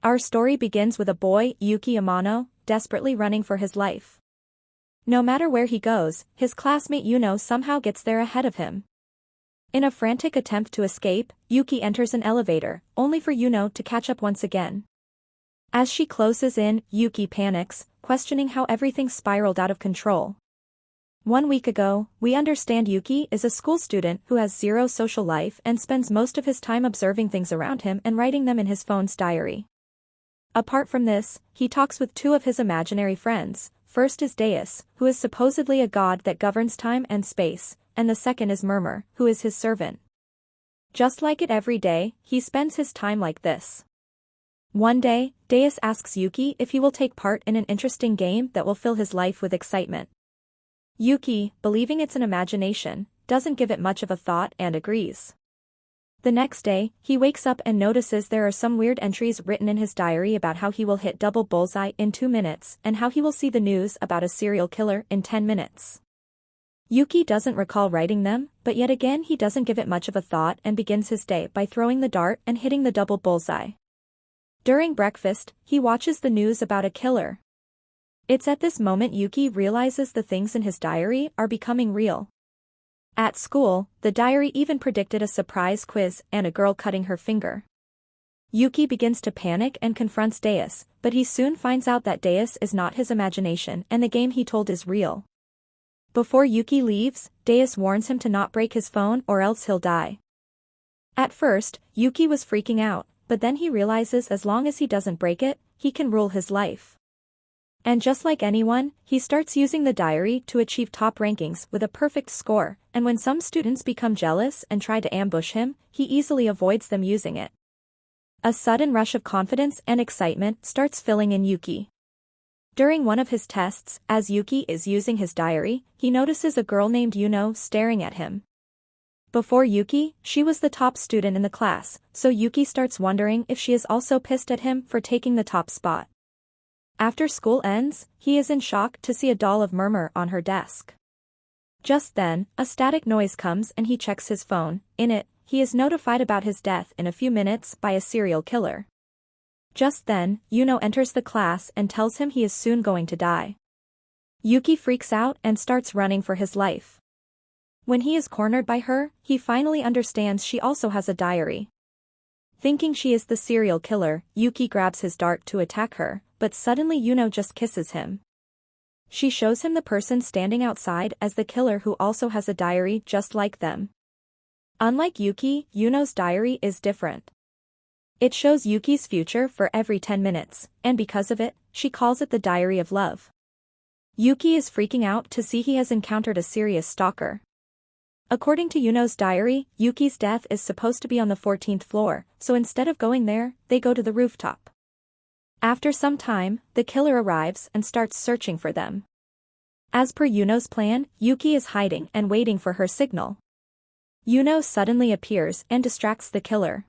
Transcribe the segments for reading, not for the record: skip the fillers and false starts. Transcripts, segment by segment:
Our story begins with a boy, Yuki Amano, desperately running for his life. No matter where he goes, his classmate Yuno somehow gets there ahead of him. In a frantic attempt to escape, Yuki enters an elevator, only for Yuno to catch up once again. As she closes in, Yuki panics, questioning how everything spiraled out of control. 1 week ago, we understand Yuki is a school student who has zero social life and spends most of his time observing things around him and writing them in his phone's diary. Apart from this, he talks with 2 of his imaginary friends. First is Deus, who is supposedly a god that governs time and space, and the second is Murmur, who is his servant. Just like it every day, he spends his time like this. One day, Deus asks Yuki if he will take part in an interesting game that will fill his life with excitement. Yuki, believing it's an imagination, doesn't give it much of a thought and agrees. The next day, he wakes up and notices there are some weird entries written in his diary about how he will hit double bullseye in 2 minutes and how he will see the news about a serial killer in 10 minutes. Yuki doesn't recall writing them, but yet again he doesn't give it much of a thought and begins his day by throwing the dart and hitting the double bullseye. During breakfast, he watches the news about a killer. It's at this moment Yuki realizes the things in his diary are becoming real. At school, the diary even predicted a surprise quiz and a girl cutting her finger. Yuki begins to panic and confronts Deus, but he soon finds out that Deus is not his imagination and the game he told is real. Before Yuki leaves, Deus warns him to not break his phone or else he'll die. At first, Yuki was freaking out, but then he realizes as long as he doesn't break it, he can rule his life. And just like anyone, he starts using the diary to achieve top rankings with a perfect score, and when some students become jealous and try to ambush him, he easily avoids them using it. A sudden rush of confidence and excitement starts filling in Yuki. During one of his tests, as Yuki is using his diary, he notices a girl named Yuno staring at him. Before Yuki, she was the top student in the class, so Yuki starts wondering if she is also pissed at him for taking the top spot. After school ends, he is in shock to see a doll of Murmur on her desk. Just then, a static noise comes and he checks his phone. In it, he is notified about his death in a few minutes by a serial killer. Just then, Yuno enters the class and tells him he is soon going to die. Yuki freaks out and starts running for his life. When he is cornered by her, he finally understands she also has a diary. Thinking she is the serial killer, Yuki grabs his dart to attack her, but suddenly Yuno just kisses him. She shows him the person standing outside as the killer who also has a diary just like them. Unlike Yuki, Yuno's diary is different. It shows Yuki's future for every 10 minutes, and because of it, she calls it the Diary of Love. Yuki is freaking out to see he has encountered a serious stalker. According to Yuno's diary, Yuki's death is supposed to be on the 14th floor, so instead of going there, they go to the rooftop. After some time, the killer arrives and starts searching for them. As per Yuno's plan, Yuki is hiding and waiting for her signal. Yuno suddenly appears and distracts the killer.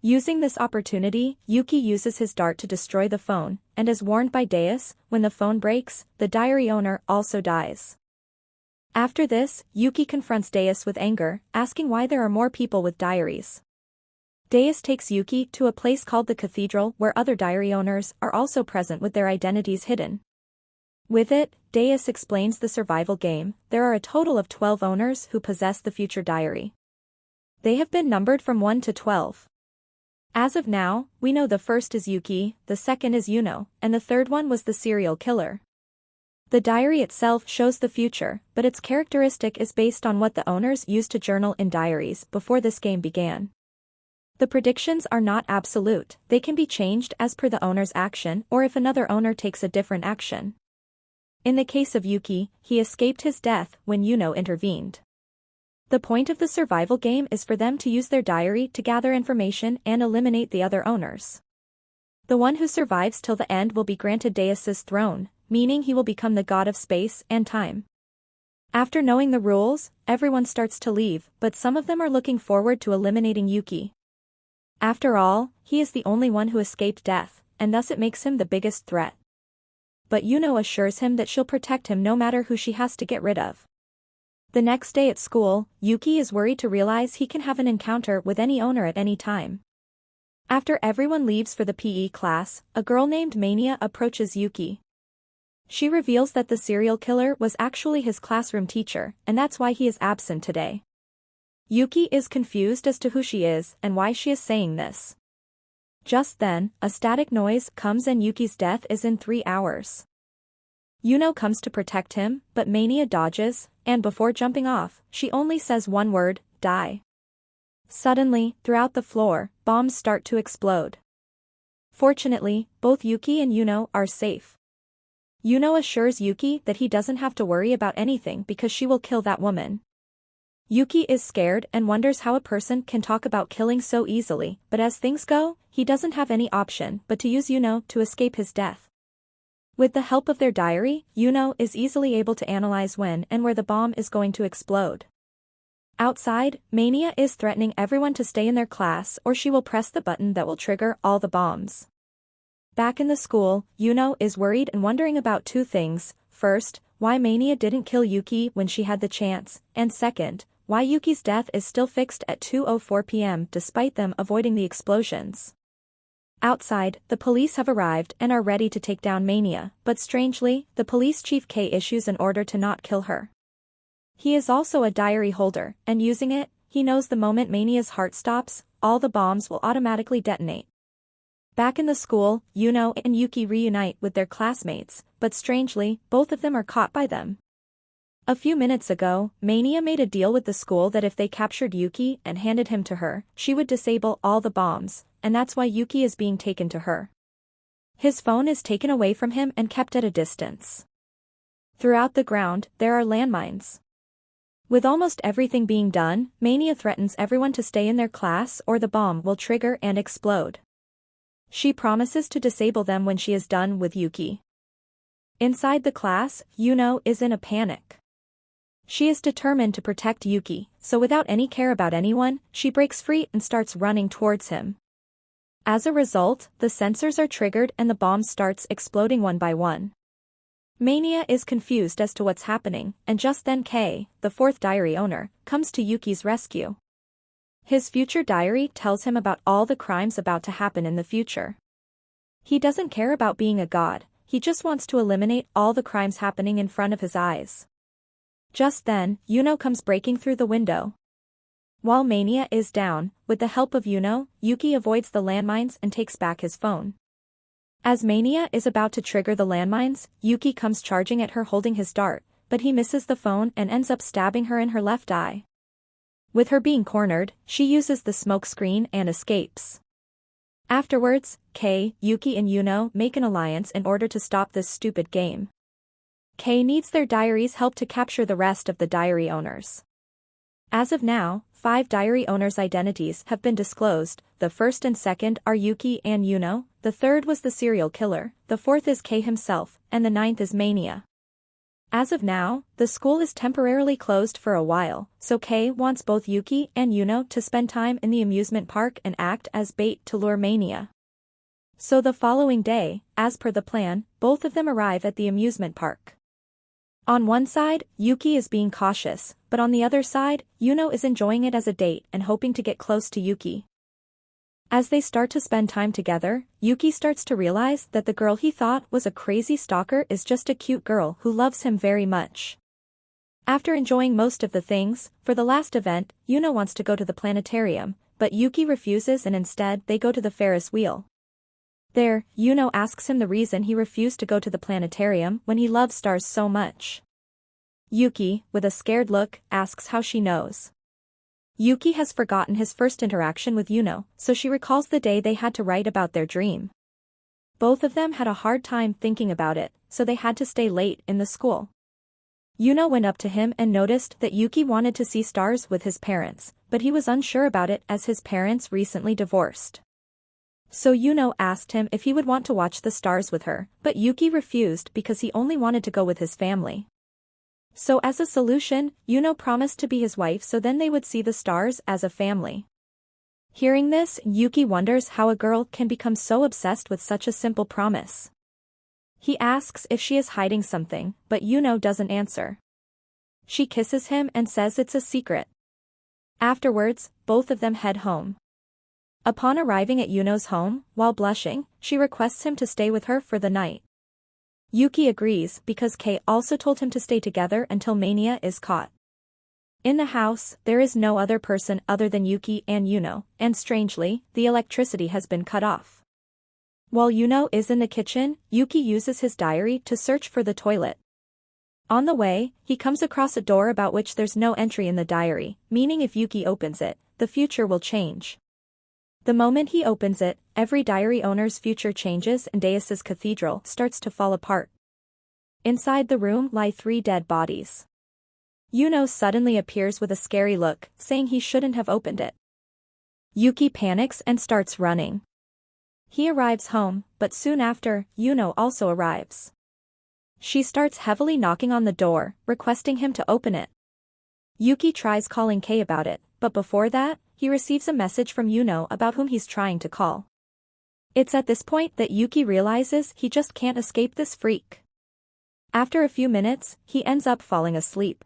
Using this opportunity, Yuki uses his dart to destroy the phone, and as warned by Deus, when the phone breaks, the diary owner also dies. After this, Yuki confronts Deus with anger, asking why there are more people with diaries. Deus takes Yuki to a place called the Cathedral where other diary owners are also present with their identities hidden. With it, Deus explains the survival game. There are a total of 12 owners who possess the future diary. They have been numbered from 1 to 12. As of now, we know the first is Yuki, the second is Yuno, and the third one was the serial killer. The diary itself shows the future, but its characteristic is based on what the owners used to journal in diaries before this game began. The predictions are not absolute, they can be changed as per the owner's action or if another owner takes a different action. In the case of Yuki, he escaped his death when Yuno intervened. The point of the survival game is for them to use their diary to gather information and eliminate the other owners. The one who survives till the end will be granted Deus's throne, meaning he will become the god of space and time. After knowing the rules, everyone starts to leave, but some of them are looking forward to eliminating Yuki. After all, he is the only one who escaped death, and thus it makes him the biggest threat. But Yuno assures him that she'll protect him no matter who she has to get rid of. The next day at school, Yuki is worried to realize he can have an encounter with any owner at any time. After everyone leaves for the PE class, a girl named Mania approaches Yuki. She reveals that the serial killer was actually his classroom teacher, and that's why he is absent today. Yuki is confused as to who she is and why she is saying this. Just then, a static noise comes and Yuki's death is in 3 hours. Yuno comes to protect him, but Mania dodges, and before jumping off, she only says one word, die. Suddenly, throughout the floor, bombs start to explode. Fortunately, both Yuki and Yuno are safe. Yuno assures Yuki that he doesn't have to worry about anything because she will kill that woman. Yuki is scared and wonders how a person can talk about killing so easily, but as things go, he doesn't have any option but to use Yuno to escape his death. With the help of their diary, Yuno is easily able to analyze when and where the bomb is going to explode. Outside, Mania is threatening everyone to stay in their class or she will press the button that will trigger all the bombs. Back in the school, Yuno is worried and wondering about two things: first, why Mania didn't kill Yuki when she had the chance, and second, why Yuki's death is still fixed at 2:04 p.m. despite them avoiding the explosions. Outside, the police have arrived and are ready to take down Mania, but strangely, the police chief K issues an order to not kill her. He is also a diary holder, and using it, he knows the moment Mania's heart stops, all the bombs will automatically detonate. Back in the school, Yuno and Yuki reunite with their classmates, but strangely, both of them are caught by them. A few minutes ago, Mania made a deal with the school that if they captured Yuki and handed him to her, she would disable all the bombs, and that's why Yuki is being taken to her. His phone is taken away from him and kept at a distance. Throughout the ground, there are landmines. With almost everything being done, Mania threatens everyone to stay in their class or the bomb will trigger and explode. She promises to disable them when she is done with Yuki. Inside the class, Yuno is in a panic. She is determined to protect Yuki, so without any care about anyone, she breaks free and starts running towards him. As a result, the sensors are triggered and the bomb starts exploding one by one. Mania is confused as to what's happening, and just then K, the fourth diary owner, comes to Yuki's rescue. His future diary tells him about all the crimes about to happen in the future. He doesn't care about being a god, he just wants to eliminate all the crimes happening in front of his eyes. Just then, Yuno comes breaking through the window. While Mania is down, with the help of Yuno, Yuki avoids the landmines and takes back his phone. As Mania is about to trigger the landmines, Yuki comes charging at her holding his dart, but he misses the phone and ends up stabbing her in her left eye. With her being cornered, she uses the smoke screen and escapes. Afterwards, K, Yuki and Yuno make an alliance in order to stop this stupid game. K needs their diaries' help to capture the rest of the diary owners. As of now, 5 diary owners' identities have been disclosed. The first and second are Yuki and Yuno, the third was the serial killer, the fourth is K himself, and the ninth is Mania. As of now, the school is temporarily closed for a while, so K wants both Yuki and Yuno to spend time in the amusement park and act as bait to lure Mania. So the following day, as per the plan, both of them arrive at the amusement park. On one side, Yuki is being cautious, but on the other side, Yuno is enjoying it as a date and hoping to get close to Yuki. As they start to spend time together, Yuki starts to realize that the girl he thought was a crazy stalker is just a cute girl who loves him very much. After enjoying most of the things, for the last event, Yuno wants to go to the planetarium, but Yuki refuses and instead they go to the Ferris wheel. There, Yuno asks him the reason he refused to go to the planetarium when he loves stars so much. Yuki, with a scared look, asks how she knows. Yuki has forgotten his first interaction with Yuno, so she recalls the day they had to write about their dream. Both of them had a hard time thinking about it, so they had to stay late in the school. Yuno went up to him and noticed that Yuki wanted to see stars with his parents, but he was unsure about it as his parents recently divorced. So Yuno asked him if he would want to watch the stars with her, but Yuki refused because he only wanted to go with his family. So as a solution, Yuno promised to be his wife so then they would see the stars as a family. Hearing this, Yuki wonders how a girl can become so obsessed with such a simple promise. He asks if she is hiding something, but Yuno doesn't answer. She kisses him and says it's a secret. Afterwards, both of them head home. Upon arriving at Yuno's home, while blushing, she requests him to stay with her for the night. Yuki agrees because Kei also told him to stay together until Mania is caught. In the house, there is no other person other than Yuki and Yuno, and strangely, the electricity has been cut off. While Yuno is in the kitchen, Yuki uses his diary to search for the toilet. On the way, he comes across a door about which there's no entry in the diary, meaning if Yuki opens it, the future will change. The moment he opens it, every diary owner's future changes and Deus's cathedral starts to fall apart. Inside the room lie 3 dead bodies. Yuno suddenly appears with a scary look, saying he shouldn't have opened it. Yuki panics and starts running. He arrives home, but soon after, Yuno also arrives. She starts heavily knocking on the door, requesting him to open it. Yuki tries calling Kei about it, but before that, he receives a message from Yuno about whom he's trying to call. It's at this point that Yuki realizes he just can't escape this freak. After a few minutes, he ends up falling asleep.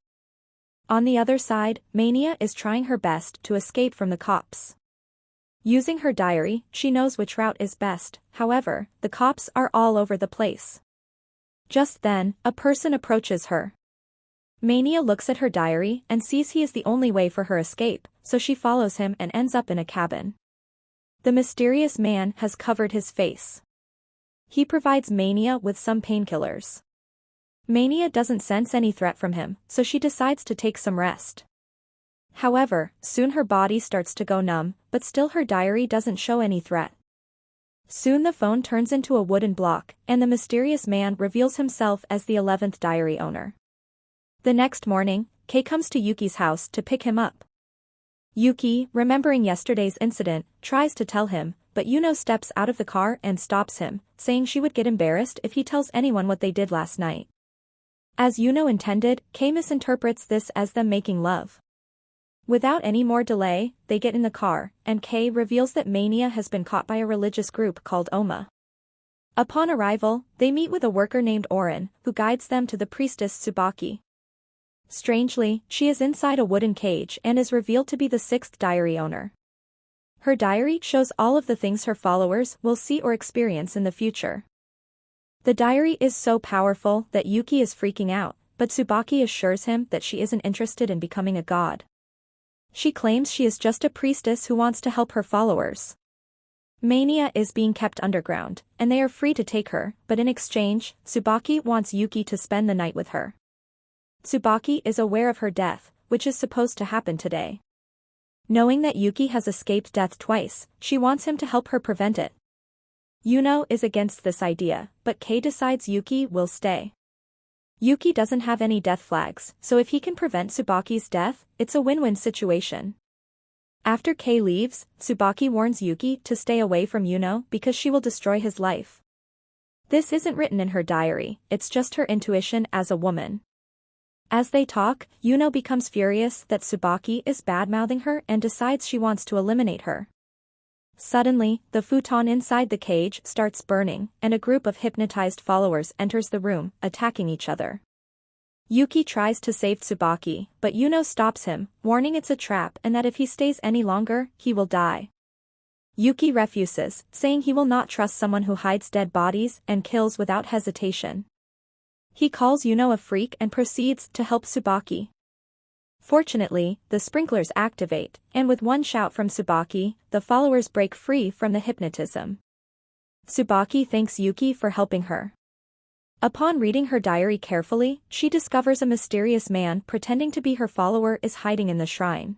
On the other side, Mania is trying her best to escape from the cops. Using her diary, she knows which route is best, however, the cops are all over the place. Just then, a person approaches her. Mania looks at her diary and sees he is the only way for her escape, so she follows him and ends up in a cabin. The mysterious man has covered his face. He provides Mania with some painkillers. Mania doesn't sense any threat from him, so she decides to take some rest. However, soon her body starts to go numb, but still her diary doesn't show any threat. Soon the phone turns into a wooden block, and the mysterious man reveals himself as the 11th diary owner. The next morning, Kei comes to Yuki's house to pick him up. Yuki, remembering yesterday's incident, tries to tell him, but Yuno steps out of the car and stops him, saying she would get embarrassed if he tells anyone what they did last night. As Yuno intended, Kei misinterprets this as them making love. Without any more delay, they get in the car, and Kei reveals that Mania has been caught by a religious group called Oma. Upon arrival, they meet with a worker named Orin, who guides them to the priestess Tsubaki. Strangely, she is inside a wooden cage and is revealed to be the 6th diary owner. Her diary shows all of the things her followers will see or experience in the future. The diary is so powerful that Yuki is freaking out, but Tsubaki assures him that she isn't interested in becoming a god. She claims she is just a priestess who wants to help her followers. Mania is being kept underground, and they are free to take her, but in exchange, Tsubaki wants Yuki to spend the night with her. Tsubaki is aware of her death, which is supposed to happen today. Knowing that Yuki has escaped death twice, she wants him to help her prevent it. Yuno is against this idea, but Kei decides Yuki will stay. Yuki doesn't have any death flags, so if he can prevent Tsubaki's death, it's a win-win situation. After Kei leaves, Tsubaki warns Yuki to stay away from Yuno because she will destroy his life. This isn't written in her diary, it's just her intuition as a woman. As they talk, Yuno becomes furious that Tsubaki is bad-mouthing her and decides she wants to eliminate her. Suddenly, the futon inside the cage starts burning, and a group of hypnotized followers enters the room, attacking each other. Yuki tries to save Tsubaki, but Yuno stops him, warning it's a trap and that if he stays any longer, he will die. Yuki refuses, saying he will not trust someone who hides dead bodies and kills without hesitation. He calls Yuno a freak and proceeds to help Tsubaki. Fortunately, the sprinklers activate, and with one shout from Tsubaki, the followers break free from the hypnotism. Tsubaki thanks Yuki for helping her. Upon reading her diary carefully, she discovers a mysterious man pretending to be her follower is hiding in the shrine.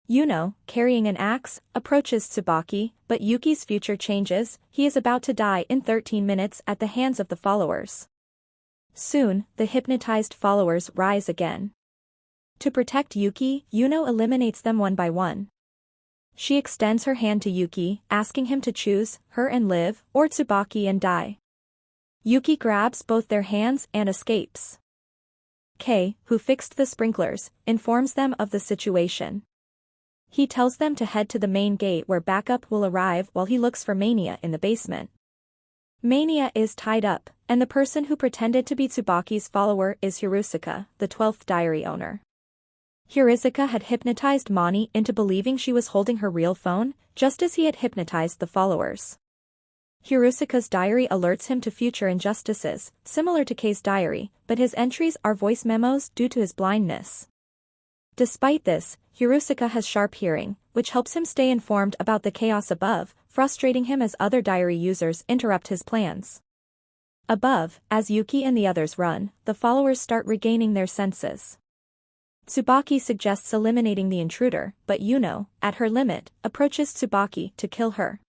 Yuno, carrying an axe, approaches Tsubaki, but Yuki's future changes, he is about to die in 13 minutes at the hands of the followers. Soon, the hypnotized followers rise again. To protect Yuki, Yuno eliminates them one by one. She extends her hand to Yuki, asking him to choose, her and live, or Tsubaki and die. Yuki grabs both their hands and escapes. Kei, who fixed the sprinklers, informs them of the situation. He tells them to head to the main gate where backup will arrive while he looks for Mania in the basement. Mania is tied up, and the person who pretended to be Tsubaki's follower is Hirusuka, the 12th diary owner. Hirusuke had hypnotized Mani into believing she was holding her real phone, just as he had hypnotized the followers. Hirusuke's diary alerts him to future injustices, similar to Kei's diary, but his entries are voice memos due to his blindness. Despite this, Hirusuke has sharp hearing, which helps him stay informed about the chaos above, frustrating him as other diary users interrupt his plans. Above, as Yuki and the others run, the followers start regaining their senses. Tsubaki suggests eliminating the intruder, but Yuno, at her limit, approaches Tsubaki to kill her.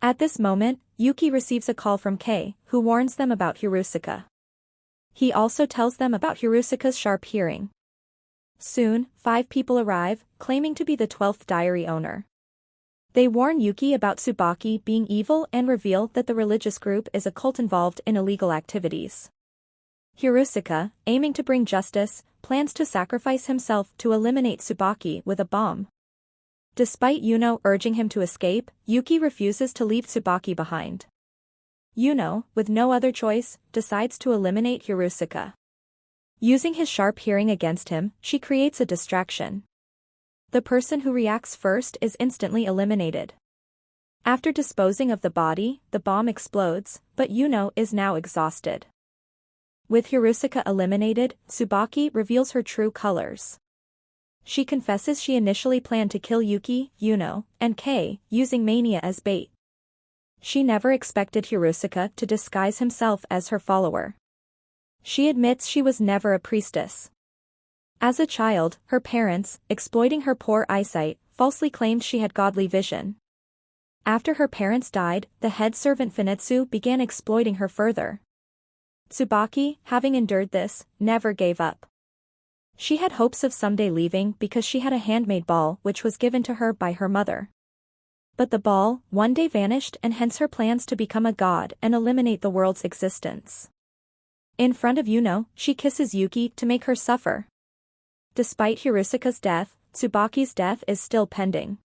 At this moment, Yuki receives a call from Kei, who warns them about Hirusuke. He also tells them about Hirusuke's sharp hearing. Soon, 5 people arrive, claiming to be the 12th diary owner. They warn Yuki about Tsubaki being evil and reveal that the religious group is a cult involved in illegal activities. Hirusuke, aiming to bring justice, plans to sacrifice himself to eliminate Tsubaki with a bomb. Despite Yuno urging him to escape, Yuki refuses to leave Tsubaki behind. Yuno, with no other choice, decides to eliminate Hirusuke. Using his sharp hearing against him, she creates a distraction. The person who reacts first is instantly eliminated. After disposing of the body, the bomb explodes, but Yuno is now exhausted. With Hirusuke eliminated, Tsubaki reveals her true colors. She confesses she initially planned to kill Yuki, Yuno, and Kei, using mania as bait. She never expected Hirusuke to disguise himself as her follower. She admits she was never a priestess. As a child, her parents, exploiting her poor eyesight, falsely claimed she had godly vision. After her parents died, the head servant Finetsu began exploiting her further. Tsubaki, having endured this, never gave up. She had hopes of someday leaving because she had a handmade ball which was given to her by her mother. But the ball, one day vanished, and hence her plans to become a god and eliminate the world's existence. In front of Yuno, she kisses Yuki to make her suffer. Despite Hirusuke's death, Tsubaki's death is still pending.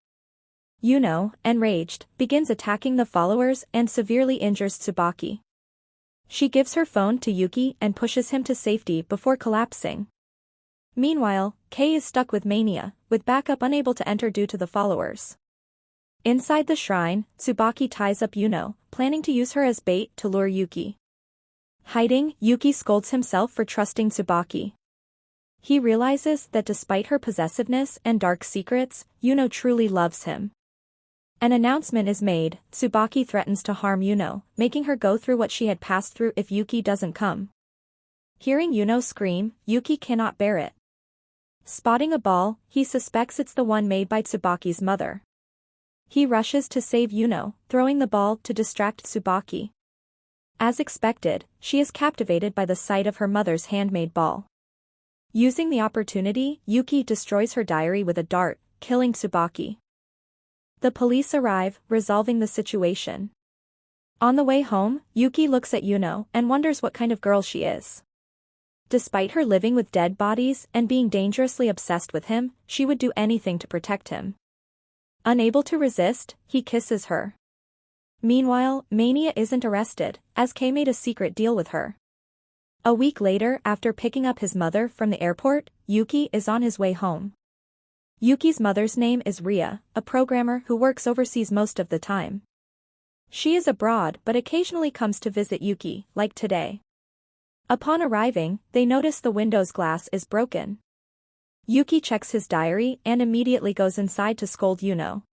Yuno, enraged, begins attacking the followers and severely injures Tsubaki. She gives her phone to Yuki and pushes him to safety before collapsing. Meanwhile, Kei is stuck with mania, with backup unable to enter due to the followers. Inside the shrine, Tsubaki ties up Yuno, planning to use her as bait to lure Yuki. Hiding, Yuki scolds himself for trusting Tsubaki. He realizes that despite her possessiveness and dark secrets, Yuno truly loves him. An announcement is made. Tsubaki threatens to harm Yuno, making her go through what she had passed through if Yuki doesn't come. Hearing Yuno scream, Yuki cannot bear it. Spotting a ball, he suspects it's the one made by Tsubaki's mother. He rushes to save Yuno, throwing the ball to distract Tsubaki. As expected, she is captivated by the sight of her mother's handmade ball. Using the opportunity, Yuki destroys her diary with a dart, killing Tsubaki. The police arrive, resolving the situation. On the way home, Yuki looks at Yuno and wonders what kind of girl she is. Despite her living with dead bodies and being dangerously obsessed with him, she would do anything to protect him. Unable to resist, he kisses her. Meanwhile, Mania isn't arrested, as Kei made a secret deal with her. A week later, after picking up his mother from the airport, Yuki is on his way home. Yuki's mother's name is Ria, a programmer who works overseas most of the time. She is abroad but occasionally comes to visit Yuki, like today. Upon arriving, they notice the window's glass is broken. Yuki checks his diary and immediately goes inside to scold Yuno.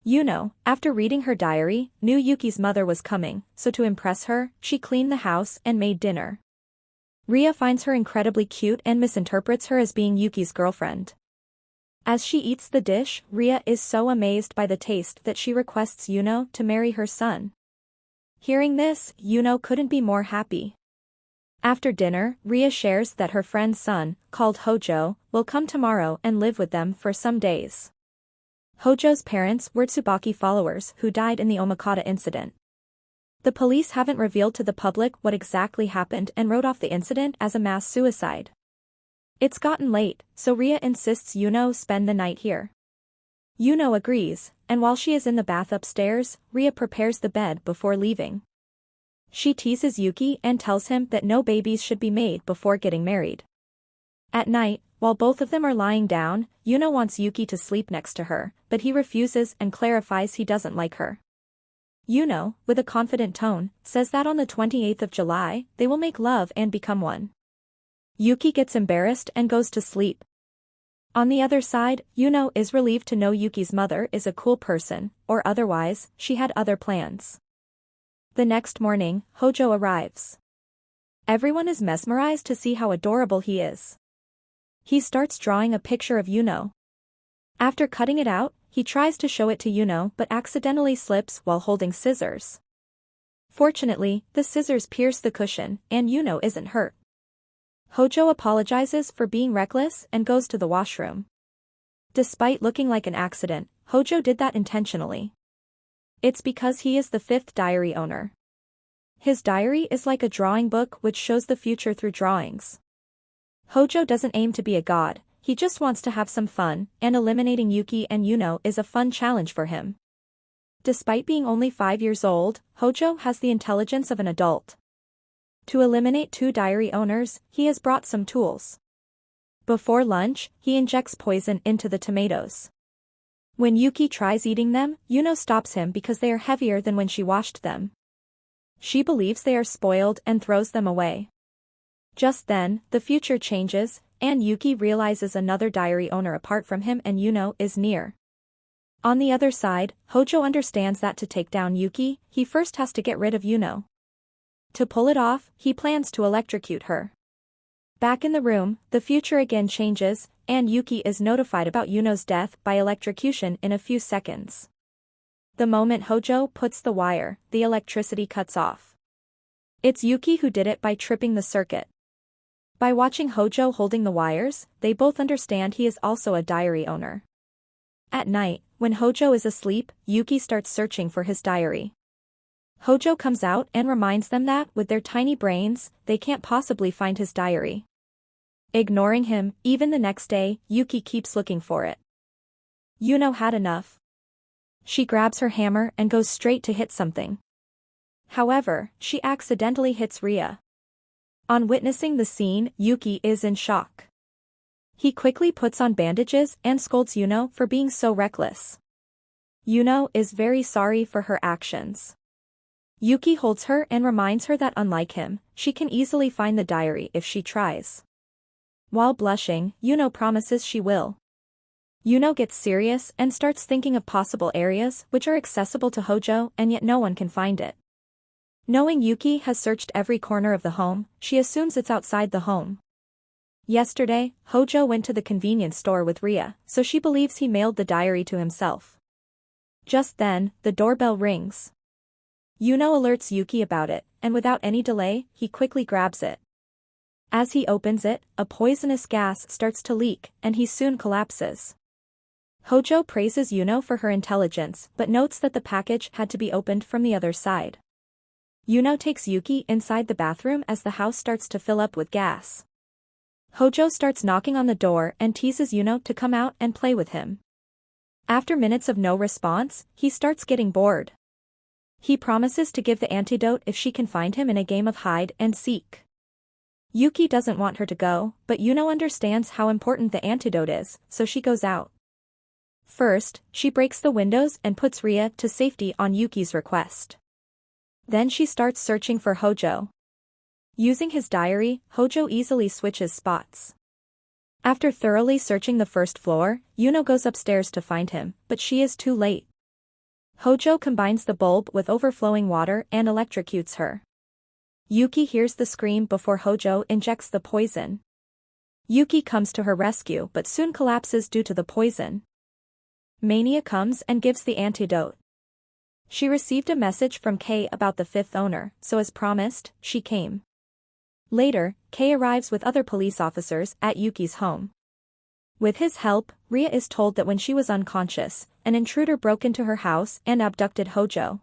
Yuno, after reading her diary, knew Yuki's mother was coming, so to impress her, she cleaned the house and made dinner. Ria finds her incredibly cute and misinterprets her as being Yuki's girlfriend. As she eats the dish, Ria is so amazed by the taste that she requests Yuno to marry her son. Hearing this, Yuno couldn't be more happy. After dinner, Ria shares that her friend's son, called Hojo, will come tomorrow and live with them for some days. Hojo's parents were Tsubaki followers who died in the Omakata incident. The police haven't revealed to the public what exactly happened and wrote off the incident as a mass suicide. It's gotten late, so Ria insists Yuno spend the night here. Yuno agrees, and while she is in the bath upstairs, Ria prepares the bed before leaving. She teases Yuki and tells him that no babies should be made before getting married. At night, while both of them are lying down, Yuno wants Yuki to sleep next to her, but he refuses and clarifies he doesn't like her. Yuno, with a confident tone, says that on the 28th of July, they will make love and become one. Yuki gets embarrassed and goes to sleep. On the other side, Yuno is relieved to know Yuki's mother is a cool person, or otherwise, she had other plans. The next morning, Hojo arrives. Everyone is mesmerized to see how adorable he is. He starts drawing a picture of Yuno. After cutting it out, he tries to show it to Yuno but accidentally slips while holding scissors. Fortunately, the scissors pierce the cushion, and Yuno isn't hurt. Hojo apologizes for being reckless and goes to the washroom. Despite looking like an accident, Hojo did that intentionally. It's because he is the fifth diary owner. His diary is like a drawing book which shows the future through drawings. Hojo doesn't aim to be a god, he just wants to have some fun, and eliminating Yuki and Yuno is a fun challenge for him. Despite being only 5 years old, Hojo has the intelligence of an adult. To eliminate 2 diary owners, he has brought some tools. Before lunch, he injects poison into the tomatoes. When Yuki tries eating them, Yuno stops him because they are heavier than when she washed them. She believes they are spoiled and throws them away. Just then, the future changes, and Yuki realizes another diary owner apart from him and Yuno is near. On the other side, Hojo understands that to take down Yuki, he first has to get rid of Yuno. To pull it off, he plans to electrocute her. Back in the room, the future again changes, and Yuki is notified about Yuno's death by electrocution in a few seconds. The moment Hojo puts the wire, the electricity cuts off. It's Yuki who did it by tripping the circuit. By watching Hojo holding the wires, they both understand he is also a diary owner. At night, when Hojo is asleep, Yuki starts searching for his diary. Hojo comes out and reminds them that, with their tiny brains, they can't possibly find his diary. Ignoring him, even the next day, Yuki keeps looking for it. Yuno had enough. She grabs her hammer and goes straight to hit something. However, she accidentally hits Ria. On witnessing the scene, Yuki is in shock. He quickly puts on bandages and scolds Yuno for being so reckless. Yuno is very sorry for her actions. Yuki holds her and reminds her that unlike him, she can easily find the diary if she tries. While blushing, Yuno promises she will. Yuno gets serious and starts thinking of possible areas which are accessible to Hojo and yet no one can find it. Knowing Yuki has searched every corner of the home, she assumes it's outside the home. Yesterday, Hojo went to the convenience store with Ria, so she believes he mailed the diary to himself. Just then, the doorbell rings. Yuno alerts Yuki about it, and without any delay, he quickly grabs it. As he opens it, a poisonous gas starts to leak, and he soon collapses. Hojo praises Yuno for her intelligence but notes that the package had to be opened from the other side. Yuno takes Yuki inside the bathroom as the house starts to fill up with gas. Hojo starts knocking on the door and teases Yuno to come out and play with him. After minutes of no response, he starts getting bored. He promises to give the antidote if she can find him in a game of hide and seek. Yuki doesn't want her to go, but Yuno understands how important the antidote is, so she goes out. First, she breaks the windows and puts Ria to safety on Yuki's request. Then she starts searching for Hojo. Using his diary, Hojo easily switches spots. After thoroughly searching the first floor, Yuno goes upstairs to find him, but she is too late. Hojo combines the bulb with overflowing water and electrocutes her. Yuki hears the scream before Hojo injects the poison. Yuki comes to her rescue but soon collapses due to the poison. Mania comes and gives the antidote. She received a message from Kei about the fifth owner, so as promised, she came. Later, Kei arrives with other police officers at Yuki's home. With his help, Ria is told that when she was unconscious, an intruder broke into her house and abducted Hojo.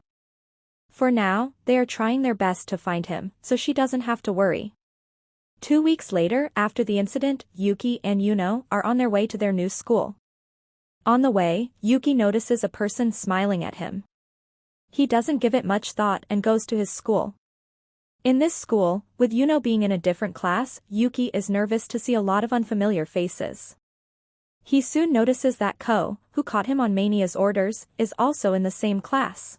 For now, they are trying their best to find him, so she doesn't have to worry. 2 weeks later, after the incident, Yuki and Yuno are on their way to their new school. On the way, Yuki notices a person smiling at him. He doesn't give it much thought and goes to his school. In this school, with Yuno being in a different class, Yuki is nervous to see a lot of unfamiliar faces. He soon notices that Ko, who caught him on Mania's orders, is also in the same class.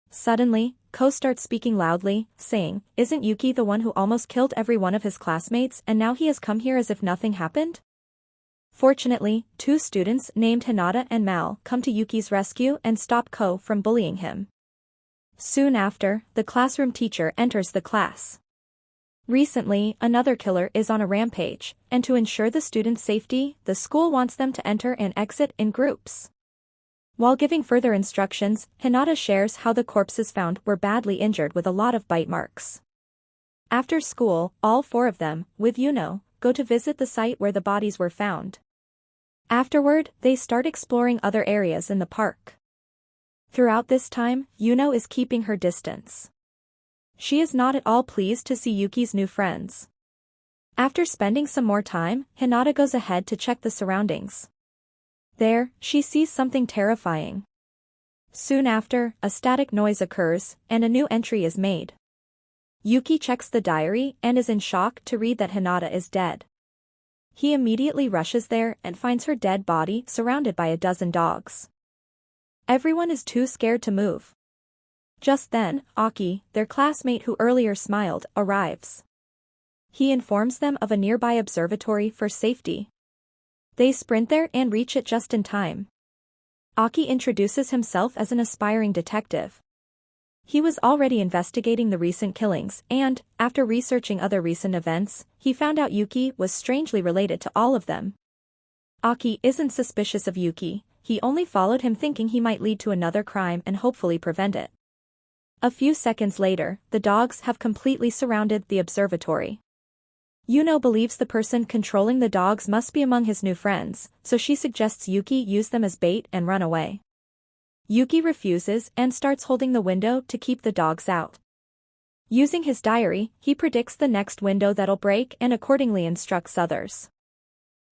Suddenly, Ko starts speaking loudly, saying, "Isn't Yuki the one who almost killed every one of his classmates and now he has come here as if nothing happened?" Fortunately, two students named Hinata and Mal come to Yuki's rescue and stop Ko from bullying him. Soon after, the classroom teacher enters the class. Recently, another killer is on a rampage, and to ensure the students' safety, the school wants them to enter and exit in groups. While giving further instructions, Hinata shares how the corpses found were badly injured with a lot of bite marks. After school, all four of them, with Yuno, go to visit the site where the bodies were found. Afterward, they start exploring other areas in the park. Throughout this time, Yuno is keeping her distance. She is not at all pleased to see Yuki's new friends. After spending some more time, Hinata goes ahead to check the surroundings. There, she sees something terrifying. Soon after, a static noise occurs, and a new entry is made. Yuki checks the diary and is in shock to read that Hinata is dead. He immediately rushes there and finds her dead body surrounded by a dozen dogs. Everyone is too scared to move. Just then, Aki, their classmate who earlier smiled, arrives. He informs them of a nearby observatory for safety. They sprint there and reach it just in time. Aki introduces himself as an aspiring detective. He was already investigating the recent killings and, after researching other recent events, he found out Yuki was strangely related to all of them. Aki isn't suspicious of Yuki, he only followed him thinking he might lead to another crime and hopefully prevent it. A few seconds later, the dogs have completely surrounded the observatory. Yuno believes the person controlling the dogs must be among his new friends, so she suggests Yuki use them as bait and run away. Yuki refuses and starts holding the window to keep the dogs out. Using his diary, he predicts the next window that'll break and accordingly instructs others.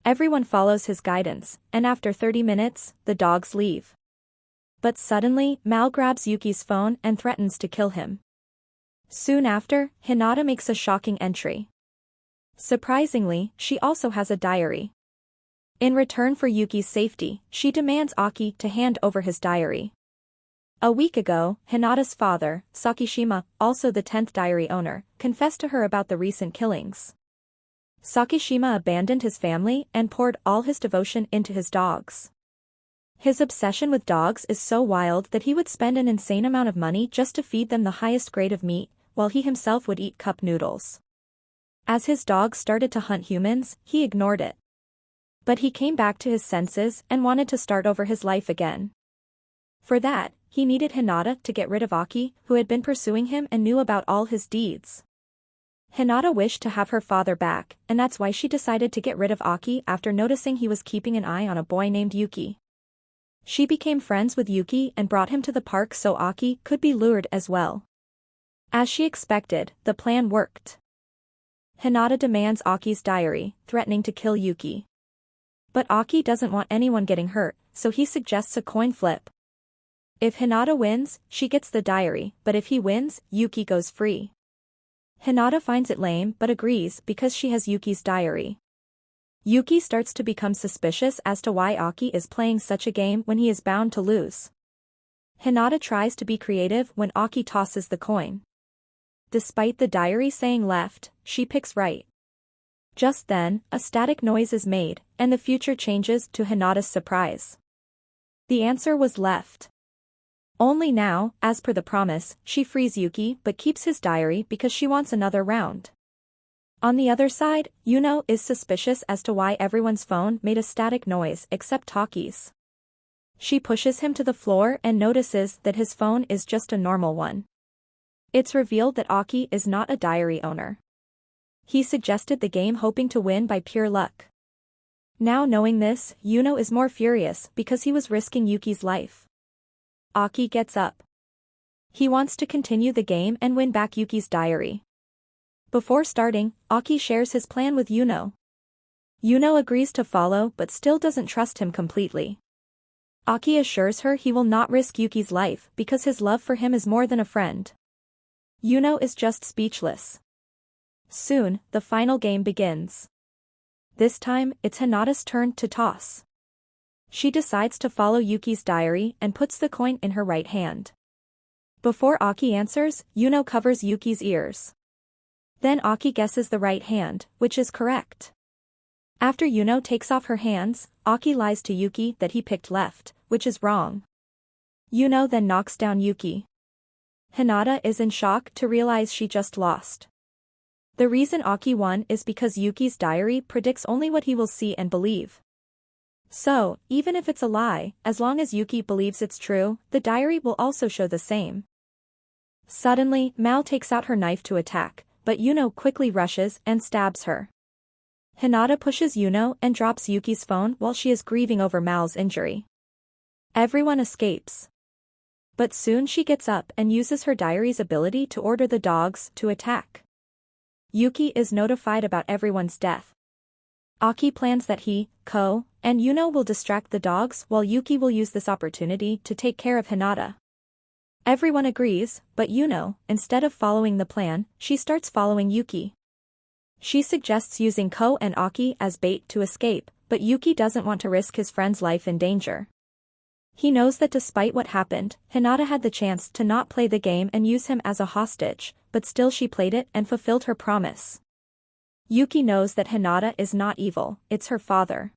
Everyone follows his guidance, and after 30 minutes, the dogs leave. But suddenly, Mal grabs Yuki's phone and threatens to kill him. Soon after, Hinata makes a shocking entry. Surprisingly, she also has a diary. In return for Yuki's safety, she demands Aki to hand over his diary. A week ago, Hinata's father, Sakishima, also the 10th diary owner, confessed to her about the recent killings. Sakishima abandoned his family and poured all his devotion into his dogs. His obsession with dogs is so wild that he would spend an insane amount of money just to feed them the highest grade of meat, while he himself would eat cup noodles. As his dogs started to hunt humans, he ignored it. But he came back to his senses and wanted to start over his life again. For that, he needed Hinata to get rid of Aki, who had been pursuing him and knew about all his deeds. Hinata wished to have her father back, and that's why she decided to get rid of Aki after noticing he was keeping an eye on a boy named Yuki. She became friends with Yuki and brought him to the park so Aki could be lured as well. As she expected, the plan worked. Hinata demands Aki's diary, threatening to kill Yuki. But Aki doesn't want anyone getting hurt, so he suggests a coin flip. If Hinata wins, she gets the diary, but if he wins, Yuki goes free. Hinata finds it lame but agrees because she has Yuki's diary. Yuki starts to become suspicious as to why Aki is playing such a game when he is bound to lose. Hinata tries to be creative when Aki tosses the coin. Despite the diary saying left, she picks right. Just then, a static noise is made, and the future changes to Hinata's surprise. The answer was left. Only now, as per the promise, she frees Yuki but keeps his diary because she wants another round. On the other side, Yuno is suspicious as to why everyone's phone made a static noise except Taki's. She pushes him to the floor and notices that his phone is just a normal one. It's revealed that Aki is not a diary owner. He suggested the game hoping to win by pure luck. Now knowing this, Yuno is more furious because he was risking Yuki's life. Aki gets up. He wants to continue the game and win back Yuki's diary. Before starting, Aki shares his plan with Yuno. Yuno agrees to follow but still doesn't trust him completely. Aki assures her he will not risk Yuki's life because his love for him is more than a friend. Yuno is just speechless. Soon, the final game begins. This time, it's Hinata's turn to toss. She decides to follow Yuki's diary and puts the coin in her right hand. Before Aki answers, Yuno covers Yuki's ears. Then Aki guesses the right hand, which is correct. After Yuno takes off her hands, Aki lies to Yuki that he picked left, which is wrong. Yuno then knocks down Yuki. Hinata is in shock to realize she just lost. The reason Aki won is because Yuki's diary predicts only what he will see and believe. So, even if it's a lie, as long as Yuki believes it's true, the diary will also show the same. Suddenly, Mal takes out her knife to attack, but Yuno quickly rushes and stabs her. Hinata pushes Yuno and drops Yuki's phone while she is grieving over Mal's injury. Everyone escapes. But soon she gets up and uses her diary's ability to order the dogs to attack. Yuki is notified about everyone's death. Aki plans that he, Ko, and Yuno will distract the dogs while Yuki will use this opportunity to take care of Hinata. Everyone agrees, but Yuno, instead of following the plan, she starts following Yuki. She suggests using Ko and Aki as bait to escape, but Yuki doesn't want to risk his friend's life in danger. He knows that despite what happened, Hinata had the chance to not play the game and use him as a hostage, but still she played it and fulfilled her promise. Yuki knows that Hinata is not evil, it's her father.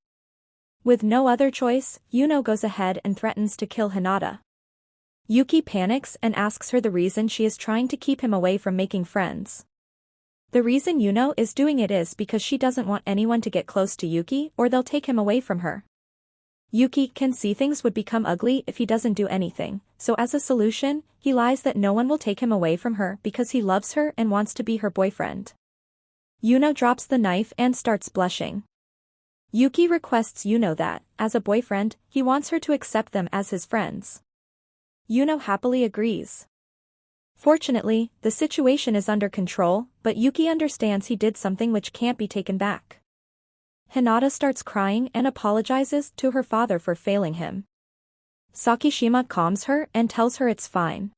With no other choice, Yuno goes ahead and threatens to kill Hinata. Yuki panics and asks her the reason she is trying to keep him away from making friends. The reason Yuno is doing it is because she doesn't want anyone to get close to Yuki or they'll take him away from her. Yuki can see things would become ugly if he doesn't do anything, so as a solution, he lies that no one will take him away from her because he loves her and wants to be her boyfriend. Yuno drops the knife and starts blushing. Yuki requests Yuno that, as a boyfriend, he wants her to accept them as his friends. Yuno happily agrees. Fortunately, the situation is under control, but Yuki understands he did something which can't be taken back. Hinata starts crying and apologizes to her father for failing him. Sakishima calms her and tells her it's fine.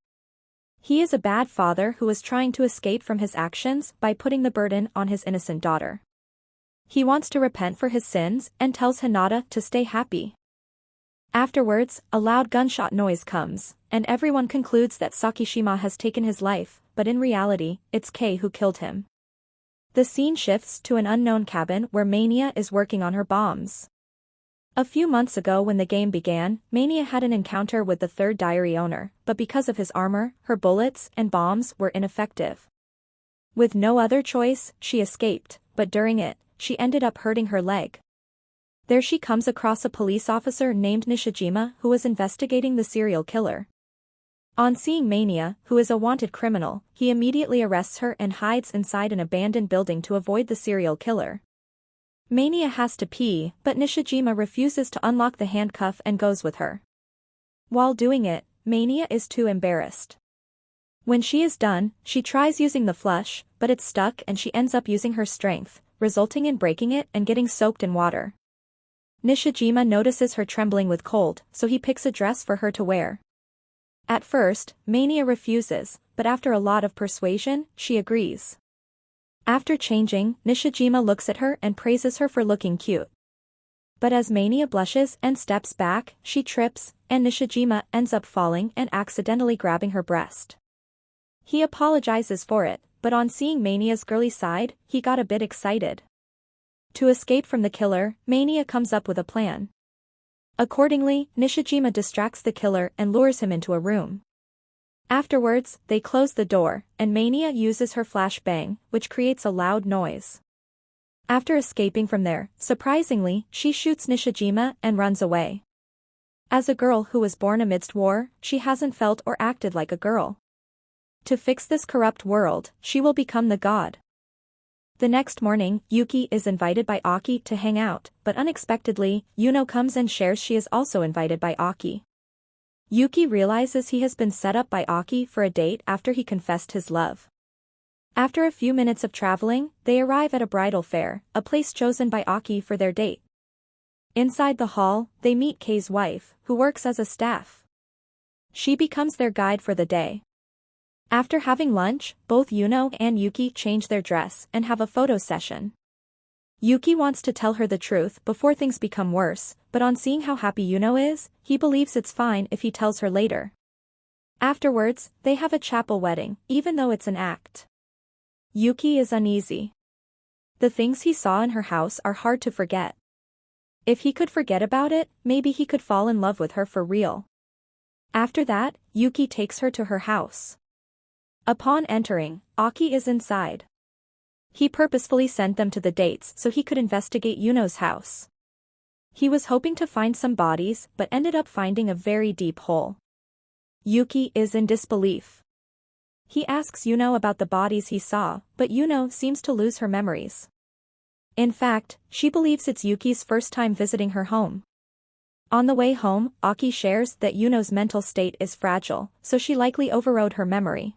He is a bad father who is trying to escape from his actions by putting the burden on his innocent daughter. He wants to repent for his sins and tells Hinata to stay happy. Afterwards, a loud gunshot noise comes, and everyone concludes that Sakishima has taken his life, but in reality, it's Kei who killed him. The scene shifts to an unknown cabin where Mania is working on her bombs. A few months ago when the game began, Mania had an encounter with the third diary owner, but because of his armor, her bullets and bombs were ineffective. With no other choice, she escaped, but during it, she ended up hurting her leg. There she comes across a police officer named Nishijima who was investigating the serial killer. On seeing Mania, who is a wanted criminal, he immediately arrests her and hides inside an abandoned building to avoid the serial killer. Mania has to pee, but Nishijima refuses to unlock the handcuff and goes with her. While doing it, Mania is too embarrassed. When she is done, she tries using the flush, but it's stuck and she ends up using her strength, resulting in breaking it and getting soaked in water. Nishijima notices her trembling with cold, so he picks a dress for her to wear. At first, Mania refuses, but after a lot of persuasion, she agrees. After changing, Nishijima looks at her and praises her for looking cute. But as Mania blushes and steps back, she trips, and Nishijima ends up falling and accidentally grabbing her breast. He apologizes for it, but on seeing Mania's girly side, he got a bit excited. To escape from the killer, Mania comes up with a plan. Accordingly, Nishijima distracts the killer and lures him into a room. Afterwards, they close the door, and Mania uses her flashbang, which creates a loud noise. After escaping from there, surprisingly, she shoots Nishijima and runs away. As a girl who was born amidst war, she hasn't felt or acted like a girl. To fix this corrupt world, she will become the god. The next morning, Yuki is invited by Aki to hang out, but unexpectedly, Yuno comes and shares she is also invited by Aki. Yuki realizes he has been set up by Aki for a date after he confessed his love. After a few minutes of traveling, they arrive at a bridal fair, a place chosen by Aki for their date. Inside the hall, they meet Kei's wife, who works as a staff. She becomes their guide for the day. After having lunch, both Yuno and Yuki change their dress and have a photo session. Yuki wants to tell her the truth before things become worse, but on seeing how happy Yuno is, he believes it's fine if he tells her later. Afterwards, they have a chapel wedding, even though it's an act. Yuki is uneasy. The things he saw in her house are hard to forget. If he could forget about it, maybe he could fall in love with her for real. After that, Yuki takes her to her house. Upon entering, Aki is inside. He purposefully sent them to the dates so he could investigate Yuno's house. He was hoping to find some bodies but ended up finding a very deep hole. Yuki is in disbelief. He asks Yuno about the bodies he saw, but Yuno seems to lose her memories. In fact, she believes it's Yuki's first time visiting her home. On the way home, Aki shares that Yuno's mental state is fragile, so she likely overrode her memory.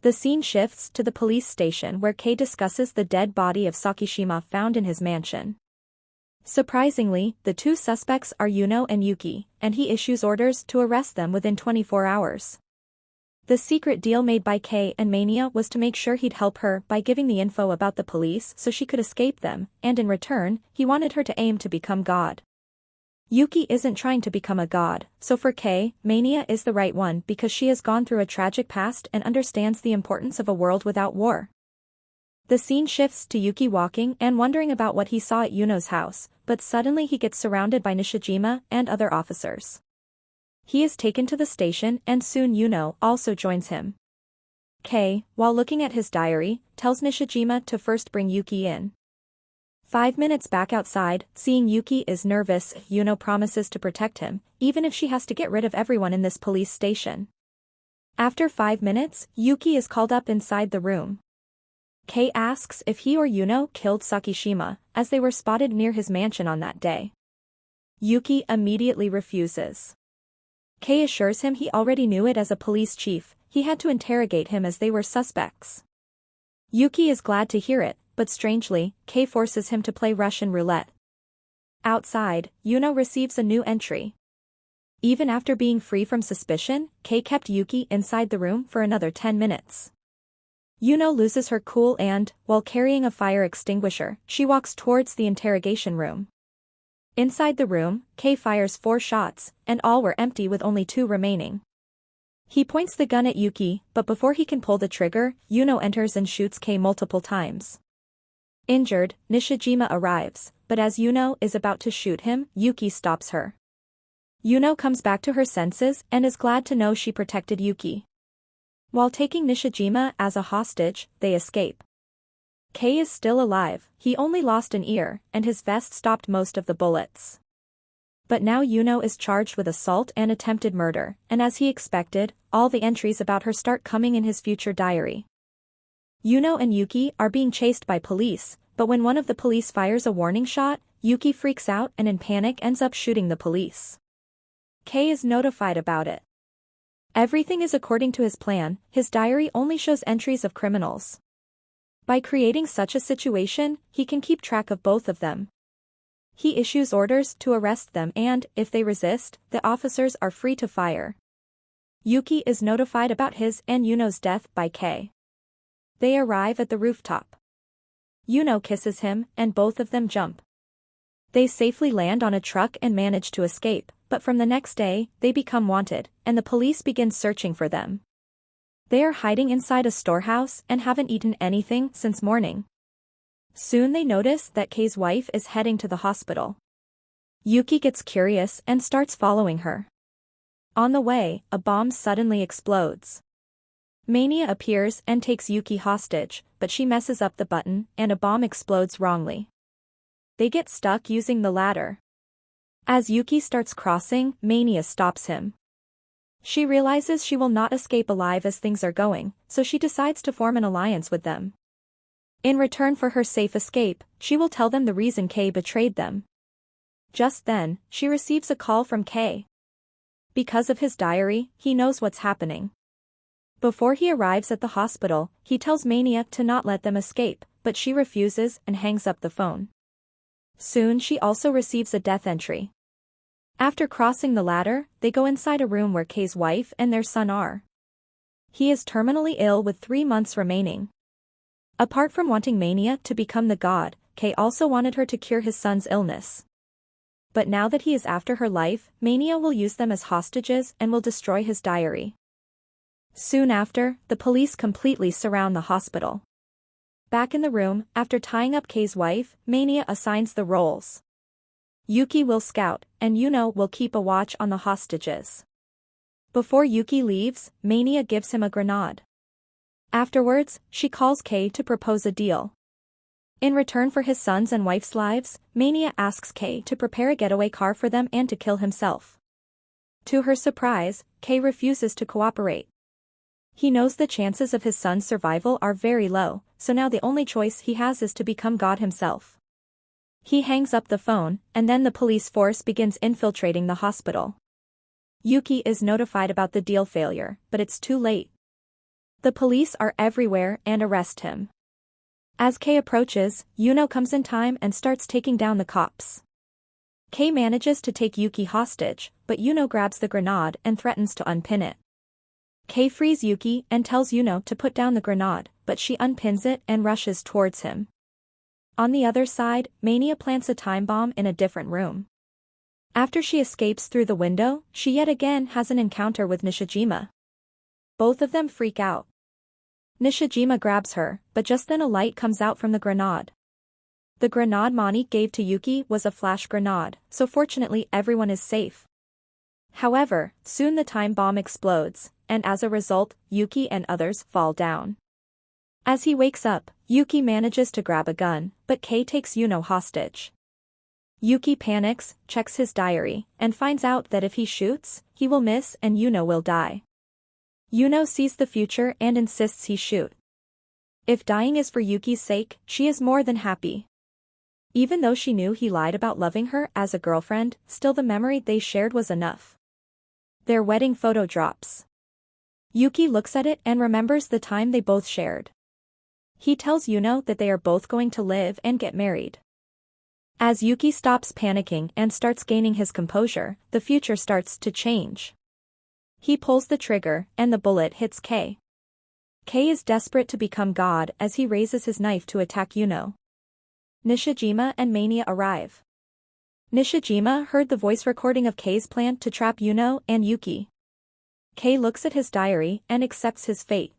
The scene shifts to the police station where Kei discusses the dead body of Sakishima found in his mansion. Surprisingly, the two suspects are Yuno and Yuki, and he issues orders to arrest them within 24 hours. The secret deal made by Kei and Mania was to make sure he'd help her by giving the info about the police so she could escape them, and in return, he wanted her to aim to become God. Yuki isn't trying to become a god, so for Kei, Mania is the right one because she has gone through a tragic past and understands the importance of a world without war. The scene shifts to Yuki walking and wondering about what he saw at Yuno's house, but suddenly he gets surrounded by Nishijima and other officers. He is taken to the station and soon Yuno also joins him. Kei, while looking at his diary, tells Nishijima to first bring Yuki in. 5 minutes back outside, seeing Yuki is nervous, Yuno promises to protect him, even if she has to get rid of everyone in this police station. After 5 minutes, Yuki is called up inside the room. Kei asks if he or Yuno killed Sakishima, as they were spotted near his mansion on that day. Yuki immediately refuses. Kei assures him he already knew it as a police chief, he had to interrogate him as they were suspects. Yuki is glad to hear it, but strangely, Kei forces him to play Russian roulette. Outside, Yuno receives a new entry. Even after being free from suspicion, Kei kept Yuki inside the room for another 10 minutes. Yuno loses her cool and, while carrying a fire extinguisher, she walks towards the interrogation room. Inside the room, Kei fires 4 shots, and all were empty with only 2 remaining. He points the gun at Yuki, but before he can pull the trigger, Yuno enters and shoots Kei multiple times. Injured, Nishijima arrives, but as Yuno is about to shoot him, Yuki stops her. Yuno comes back to her senses and is glad to know she protected Yuki. While taking Nishijima as a hostage, they escape. Kei is still alive, he only lost an ear, and his vest stopped most of the bullets. But now Yuno is charged with assault and attempted murder, and as he expected, all the entries about her start coming in his future diary. Yuno and Yuki are being chased by police, but when one of the police fires a warning shot, Yuki freaks out and in panic ends up shooting the police. Kei is notified about it. Everything is according to his plan, his diary only shows entries of criminals. By creating such a situation, he can keep track of both of them. He issues orders to arrest them and, if they resist, the officers are free to fire. Yuki is notified about his and Yuno's death by Kei. They arrive at the rooftop. Yuno kisses him, and both of them jump. They safely land on a truck and manage to escape, but from the next day, they become wanted, and the police begin searching for them. They are hiding inside a storehouse and haven't eaten anything since morning. Soon they notice that Kei's wife is heading to the hospital. Yuki gets curious and starts following her. On the way, a bomb suddenly explodes. Mania appears and takes Yuki hostage, but she messes up the button and a bomb explodes wrongly. They get stuck using the ladder. As Yuki starts crossing, Mania stops him. She realizes she will not escape alive as things are going, so she decides to form an alliance with them. In return for her safe escape, she will tell them the reason Kei betrayed them. Just then, she receives a call from Kei. Because of his diary, he knows what's happening. Before he arrives at the hospital, he tells Mania to not let them escape, but she refuses and hangs up the phone. Soon she also receives a death entry. After crossing the ladder, they go inside a room where Kei's wife and their son are. He is terminally ill with 3 months remaining. Apart from wanting Mania to become the god, Kay also wanted her to cure his son's illness. But now that he is after her life, Mania will use them as hostages and will destroy his diary. Soon after, the police completely surround the hospital. Back in the room, after tying up Kay's wife, Mania assigns the roles. Yuki will scout, and Yuno will keep a watch on the hostages. Before Yuki leaves, Mania gives him a grenade. Afterwards, she calls Kay to propose a deal. In return for his son's and wife's lives, Mania asks Kay to prepare a getaway car for them and to kill himself. To her surprise, Kay refuses to cooperate. He knows the chances of his son's survival are very low, so now the only choice he has is to become God himself. He hangs up the phone, and then the police force begins infiltrating the hospital. Yuki is notified about the deal failure, but it's too late. The police are everywhere and arrest him. As Kay approaches, Yuno comes in time and starts taking down the cops. Kay manages to take Yuki hostage, but Yuno grabs the grenade and threatens to unpin it. Kay frees Yuki and tells Yuno to put down the grenade, but she unpins it and rushes towards him. On the other side, Mania plants a time bomb in a different room. After she escapes through the window, she yet again has an encounter with Nishijima. Both of them freak out. Nishijima grabs her, but just then a light comes out from the grenade. The grenade Mani gave to Yuki was a flash grenade, so fortunately everyone is safe. However, soon the time bomb explodes, and as a result, Yuki and others fall down. As he wakes up, Yuki manages to grab a gun, but Kay takes Yuno hostage. Yuki panics, checks his diary, and finds out that if he shoots, he will miss and Yuno will die. Yuno sees the future and insists he shoot. If dying is for Yuki's sake, she is more than happy. Even though she knew he lied about loving her as a girlfriend, still the memory they shared was enough. Their wedding photo drops. Yuki looks at it and remembers the time they both shared. He tells Yuno that they are both going to live and get married. As Yuki stops panicking and starts gaining his composure, the future starts to change. He pulls the trigger, and the bullet hits Kay. Kay is desperate to become God as he raises his knife to attack Yuno. Nishijima and Mania arrive. Nishijima heard the voice recording of Kay's plan to trap Yuno and Yuki. Kay looks at his diary and accepts his fate.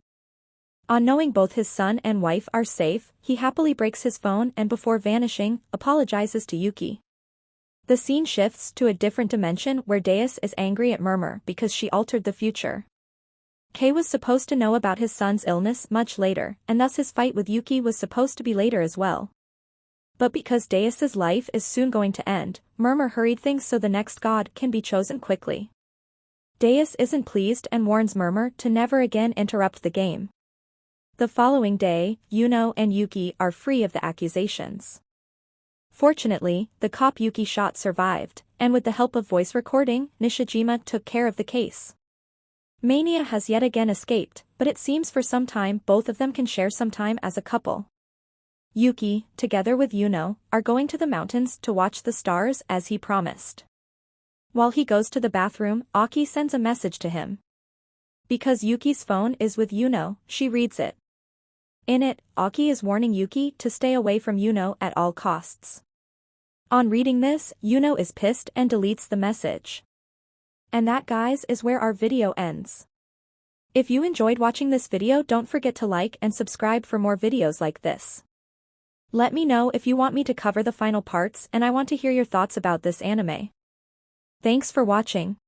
On knowing both his son and wife are safe, he happily breaks his phone and before vanishing, apologizes to Yuki. The scene shifts to a different dimension where Deus is angry at Murmur because she altered the future. Kay was supposed to know about his son's illness much later, and thus his fight with Yuki was supposed to be later as well. But because Deus's life is soon going to end, Murmur hurried things so the next god can be chosen quickly. Deus isn't pleased and warns Murmur to never again interrupt the game. The following day, Yuno and Yuki are free of the accusations. Fortunately, the cop Yuki shot survived, and with the help of voice recording, Nishijima took care of the case. Mania has yet again escaped, but it seems for some time both of them can share some time as a couple. Yuki, together with Yuno, are going to the mountains to watch the stars as he promised. While he goes to the bathroom, Aki sends a message to him. Because Yuki's phone is with Yuno, she reads it. In it, Aki is warning Yuki to stay away from Yuno at all costs. On reading this, Yuno is pissed and deletes the message. And that, guys, is where our video ends. If you enjoyed watching this video, don't forget to like and subscribe for more videos like this. Let me know if you want me to cover the final parts, and I want to hear your thoughts about this anime. Thanks for watching.